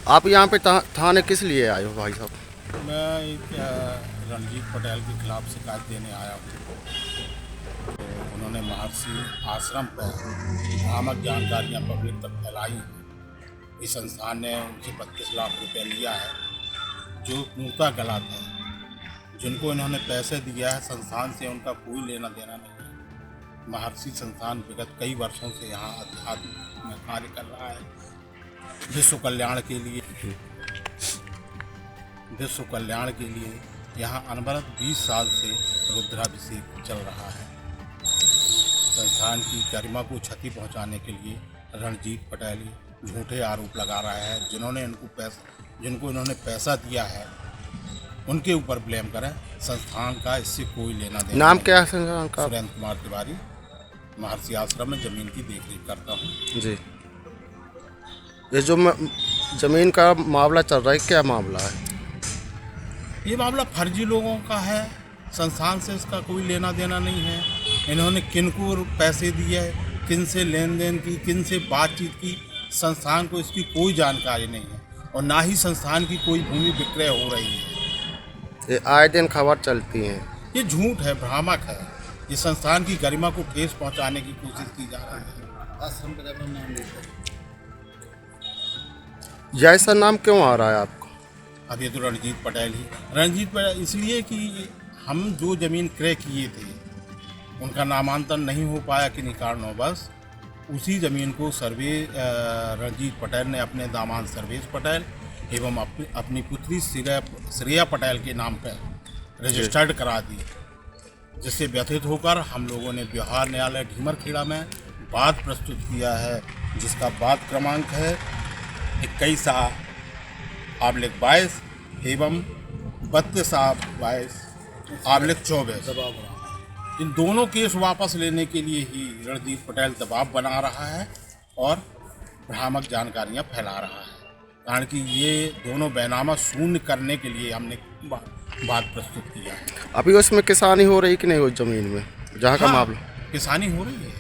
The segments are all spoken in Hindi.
आप यहाँ पे थाने किस लिए आए हो भाई साहब? मैं एक रणजीत पटेल के खिलाफ शिकायत देने आया हूँ। तो उन्होंने महर्षि आश्रम पर भ्रामक जानकारियाँ पब्लिक तक फैलाई हैं। इस संस्थान ने उनसे 32 लाख रुपए लिया है, जो पूर्णतः गलत है। जिनको इन्होंने पैसे दिया है, संस्थान से उनका कोई लेना देना नहीं है। महर्षि संस्थान विगत कई वर्षों से यहाँ अध्यात्म में कार्य कर रहा है। विश्व कल्याण के लिए यहाँ अनवरत 20 साल से रुद्राभिषेक चल रहा है। संस्थान की गरिमा को क्षति पहुंचाने के लिए रणजीत पटेल झूठे आरोप लगा रहा है। जिनको इन्होंने पैसा दिया है, उनके ऊपर ब्लेम करें। संस्थान का इससे कोई लेना देना नाम नहीं। क्या है संस्थान का? सुरेंद्र कुमार तिवारी, महर्षि आश्रम में ज़मीन की देखरेख करता हूँ। जी, ये जो ज़मीन का मामला चल रहा है, क्या मामला है? ये मामला फर्जी लोगों का है। संस्थान से इसका कोई लेना देना नहीं है। इन्होंने किन को पैसे दिए, किन से लेन देन की, किन से बातचीत की, संस्थान को इसकी कोई जानकारी नहीं है। और ना ही संस्थान की कोई भूमि विक्रय हो रही है। ये आए दिन खबर चलती है। ये झूठ है, भ्रामक है। ये संस्थान की गरिमा को ठेस पहुंचाने की कोशिश की जा रही है। आश्रम का नाम लेकर यह ऐसा नाम क्यों आ रहा है आपको? अब ये तो रणजीत पटेल इसलिए कि हम जो ज़मीन क्रय किए थे, उनका नामांतरण नहीं हो पाया किन्हीं कारणों। उसी ज़मीन को रणजीत पटेल ने अपने दामाद सर्वेश पटेल एवं अपनी पुत्री श्रेया पटेल के नाम पर रजिस्टर्ड करा दी, जिससे व्यथित होकर हम लोगों ने बिहार न्यायालय ढीमरखेड़ा में वाद प्रस्तुत किया है, जिसका वाद क्रमांक है 21/22 एवं 32/22/24। इन दोनों केस वापस लेने के लिए ही रणजीत पटेल दबाव बना रहा है और भ्रामक जानकारियां फैला रहा है। कारण कि ये दोनों बैनामा शून्य करने के लिए हमने बात प्रस्तुत किया है। अभी उसमें किसानी हो रही कि नहीं उस ज़मीन में जहाँ का मामला? किसानी हो रही है।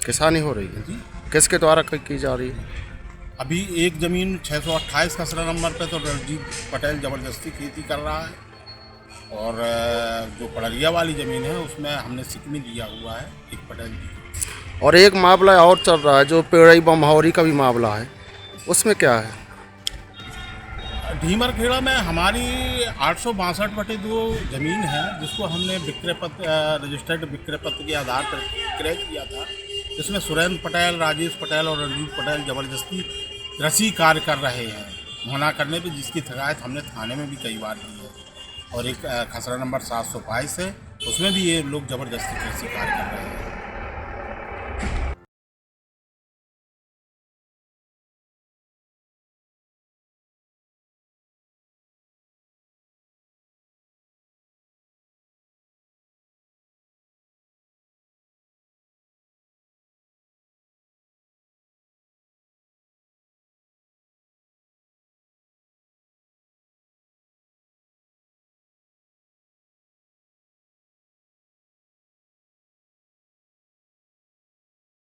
किसानी हो रही है जी। किसके द्वारा की जा रही है? अभी एक ज़मीन 628 खसरा नंबर पे तो रणजीत पटेल ज़बरदस्ती खेती कर रहा है, और जो पड़रिया वाली ज़मीन है उसमें हमने सिकमी लिया हुआ है एक पटेल जी। और एक मामला और चल रहा है जो पेड़ई बमहौरी का भी मामला है, उसमें क्या है? ढीमरखेड़ा में हमारी 862/2 ज़मीन है, जिसको हमने रजिस्टर्ड विक्रय पत्र के आधार पर क्रय किया था। इसमें सुरेंद्र पटेल, राजेश पटेल और रणजीत पटेल ज़बरदस्ती कृषि कार्य कर रहे हैं, मना करने पे जिसकी शिकायत हमने थाने में भी कई बार दी है। और एक खसरा नंबर 722 है, उसमें भी ये लोग ज़बरदस्ती कृषि कार्य कर रहे हैं।